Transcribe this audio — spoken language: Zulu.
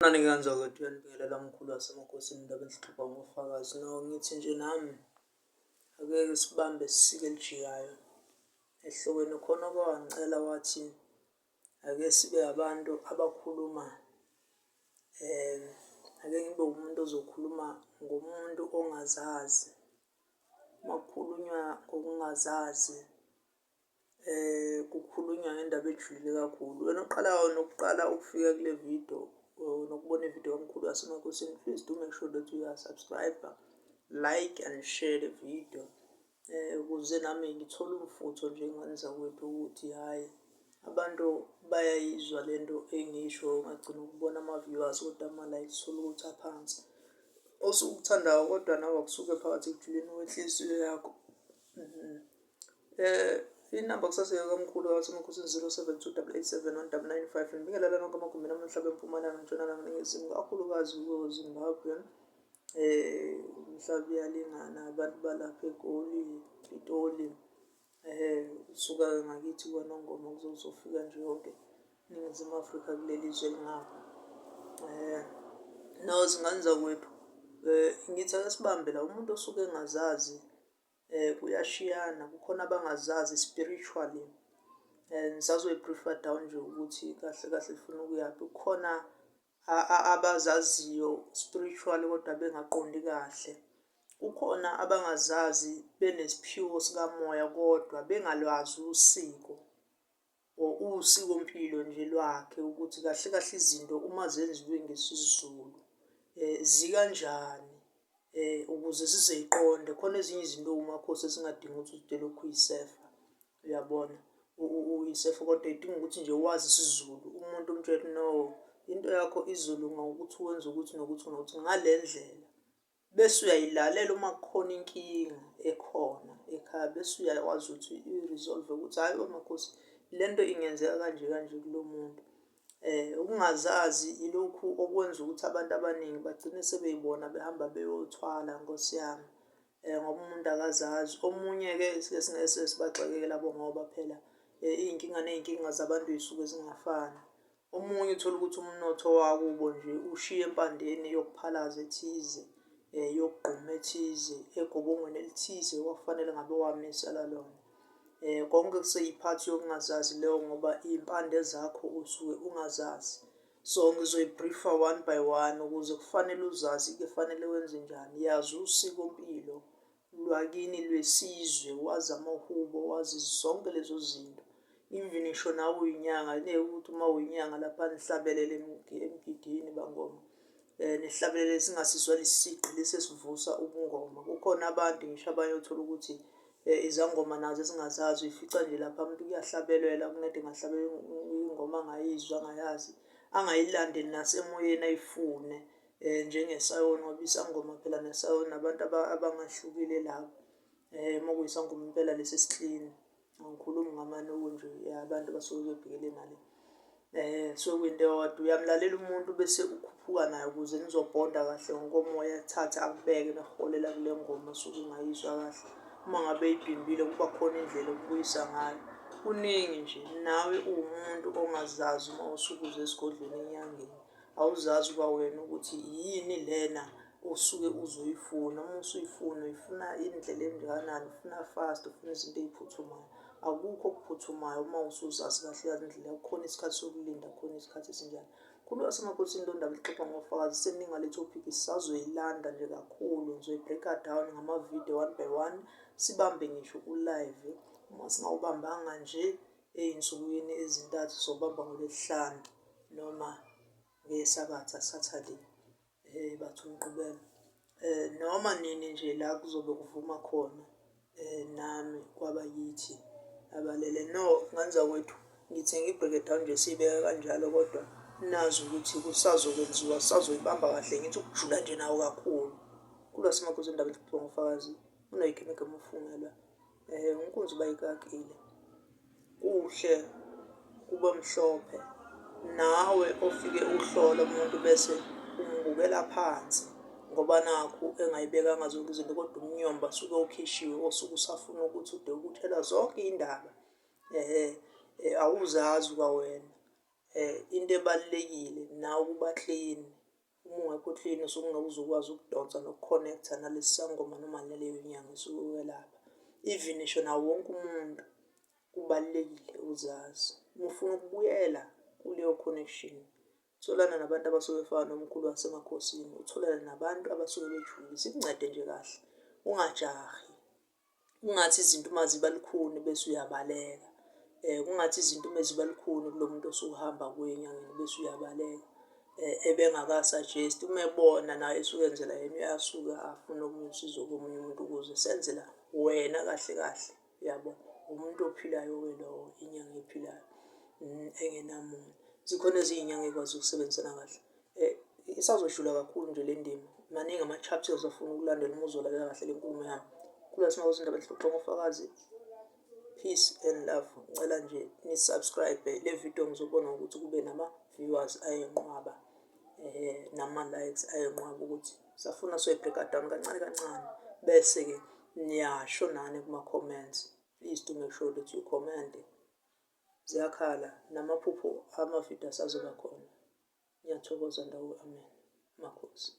Maningi kanjani-ke uyanibingelela mkhulu wasemakhosini indaba enhlixuba ngofakazi. No, ngithi nje nami ake sibambe sisike elijikayo ehlokweni. Khona okwangicela wathi ake sibe abantu abakhuluma, ake ngibe umuntu ozokhuluma ngomuntu ongazazi. Uma kukhulunywa ngokungazazi, kukhulunywa ngendaba ejulile kakhulu. Wena oqalayo nokuqala ukufika kule video nokubona ividiyo kamkhulu wasemakhosini, please do make sure that you are subscribe, like and share the video ukuze nami ngithole umfutho nje ngane zakwethu ukuthi hhayi abantu bayayizwa le nto engiyisho, ungagcina ukubona ama-viewers kodwa ama-likes thole ukuthi aphansi. Osuke ukuthandayo kodwa nawe akusuke phakathi ekujuleni kwenhliziyo yakho. Inamba kusaseka kamkhulu wasemakhosini 0728871995. Ngibingelela nonke amagumbi namhlaba empumalanga ntshonalanga ningizimu kakhulukazi ko-Zimbabwe. Umhlaba uyalingana abantu balapha eGoli, Pitoli, suka ngakithi kwaNongoma kuzofika nje yonke iNingizimu Afrika kuleli zwe lingapha. Zingane zakwethu, ngithi ake sibambe la umuntu osuke engazazi, kuyashiyana. Kukhona abangazazi spiritually, ngisazoyi-briefer down nje ukuthi kahle kahle ifuna ukuyaphi. Kukhona abazaziyo spiritually kodwa bengaqondi kahle. Kukhona abangazazi benesiphiwo sikamoya kodwa bengalwazi usiko or usikompilo nje lwakhe ukuthi kahle kahle izinto uma zenziwe ngesiZulu zikanjani, ukuze sizoyiqonda. Khona ezinye izinto umakhosi esingadingi ukuthi ude lokhu uyisefa, uyabona, uyisefa kodwa idinga ukuthi nje wazi isiZulu. Umuntu umtshele no, into yakho izulu ngokuthi wenze ukuthi nokuthi nokuthi ngale ndlela, bese uyayilalela uma kukhona inkinga ekhona ekhaya, bese uyakwazi ukuthi i-resolve ukuthi hhayi makhosi le nto ingenzeka kanje kanje kulo muntu. Ukungazazi ilokhu okwenza ukuthi abantu abaningi bagcine sebeyibona behamba beyothwala, Nkosi yami, ngoba umuntu akazazi. Omunye-ke sike singese sibaxekeke labo ngoba phela iy'nkinga ney'nkinga zabantu y'suke zingafani. Omunye uthole ukuthi umnotho wakubo nje ushiye empandeni yokuphalaza ethize, yokugquma ethize, egobongweni elithize kwakufanele ngabe wamisela lona. Konke kuseyiphathi yokungazazi leyo ngoba iy'mpande zakho usuke ungazazi. So ngizoyi-briefer one by one ukuze kufanele uzazi-ke kufanele wenze njani. Yazi usikompilo lwakini lwesizwe, wazi amahubo, wazi zonke lezo zinto. Even ngisho nawe uyinyanga, ukuthi uma uyinyanga lapha nihlabelele emgidini bangoma, nihlabelele singasizwa lesisigqi lesi esivusa ubungoma. Kukhona abantu ngisho abanye othola ukuthi izangoma nazo ezingazazi uyifica nje lapha umuntu kuyahlabelelwa kunede ngahlabelelwa ingoma angayizwa angayazi, angayilandeli nasemoyeni ayifune njengesayoni ngoba isangoma phela nesayoni abantu abangahlukile labo. Uma kuyisangoma impela lesi esiklini, angikhulumi ngamanoku nje abantu basuke bebhekele nale. So kuyinto eyodwa, uyamlalela umuntu bese ukhuphuka naye ukuze nizobhonda kahle ngokomoya, athathe akubeke nakuholela kule ngoma suke ungayizwa kahle. Uma ngabe ibhimbile kuba khona indlela okubuyisa ngayo. Kuningi nje, nawe uwumuntu ongazazi uma usuke uze esigodlweni enyangeni. Awuzazi uba wena ukuthi yini lena osuke uzoyifuna. Uma usuyifuna uyifuna indlela enjakanani, ufuna fast, ufuna izinto ey'phuthumayo. Akukho okuphuthumayo uma usuzazi kahle kahle indlela. Kukhona isikhathi sokulinda, kukhona isikhathi esinjani. Khulu wasemakhosini lo ndaba exoxa ngofakazi seningi ngale topic sisazoyilanda nje kakhulu. Ngizoyi-break-a down ngamavidiyo one by one, sibambe ngisho u-live. Uma singawubambanga nje ey'nsukwini ezintathu sobamba ngoLwesihlanu noma ngeSabatha, Saturday, bathi umqibelo. Noma nini nje la kuzobe kuvuma khona, nami kwabakithi abalele. No, ngane zakwethu, ngithi ngi-break-e down nje siyibeke kanjalo kodwa nazi ukuthi kusazokwenziwa, sisazoyibamba kahle. Ngithi ukujula nje nawo kakhulu. Khulu wasemakhosini indaba exoxwa ngofakazi. Unoyikhimeka Mfungelwa. Unkunzi bayikakile. Kuhle kube mhlophe. Nawe ofike uhlola umuntu bese umbukela phansi ngoba nakhu engayibekanga zonke izinto kodwa umnyomba suke ukhishiwe osuke usafuna ukuthi ude ukuthela zonke iy'ndaba. Awuzazi kwawena. Into ebalulekile nawe ukuba clean. Uma ungekho clean usuke ungeke uzukwazi ukudonsa noku-connect-a nalesi sangoma noma naleyo nyanga esuke ukwelapha. Even ngisho nawo wonke umuntu kubalulekile uzazi. Uma ufuna ukubuyela kuleyo connection, tholana nabantu abasuke befana nomkhulu wasemakhosini, utholane nabantu abasuke bejulile. Ikuncede nje kahle, ungajahi. Kungathi izinto uma ziba lukhuni bese uyabaleka. Kungathi izinto uma ziba lukhuni kulo muntu osuke uhamba kuye enyangeni bese uyabaleka. Ebengaka-suggest uma ebona naye esuke enzela yena uyasuka afune omunye usizo komunye umuntu ukuze senzela wena kahle kahle, yabo. Umuntu ophilayo-ke lowo, inyanga ephilayo engenamuntu. Zikhona ezinye iy'nyanga ey'kwazi ukusebenzisana kahle. Isazojula kakhulu nje le ndima. Maningi ama-chapters afuna ukulandela uma uzolalela kahle le nkulumo yami. Kulasingako izindaba ezixoxwa ngofakazi. Peace and love. Ngicela nje ni-subscribe le video ngizobona ukuthi kube nama-viewers ayenqwaba nama-likes ayenqwaba ukuthi safuna soyi-break-a down kancane kancane. Bese-ke niyasho nani kuma-comments. Please do make sure that you comment. Ziyakhala namaphupho amavidiyo asazoba khona. Ngiyathokoza ndawo, amen. Makhosi.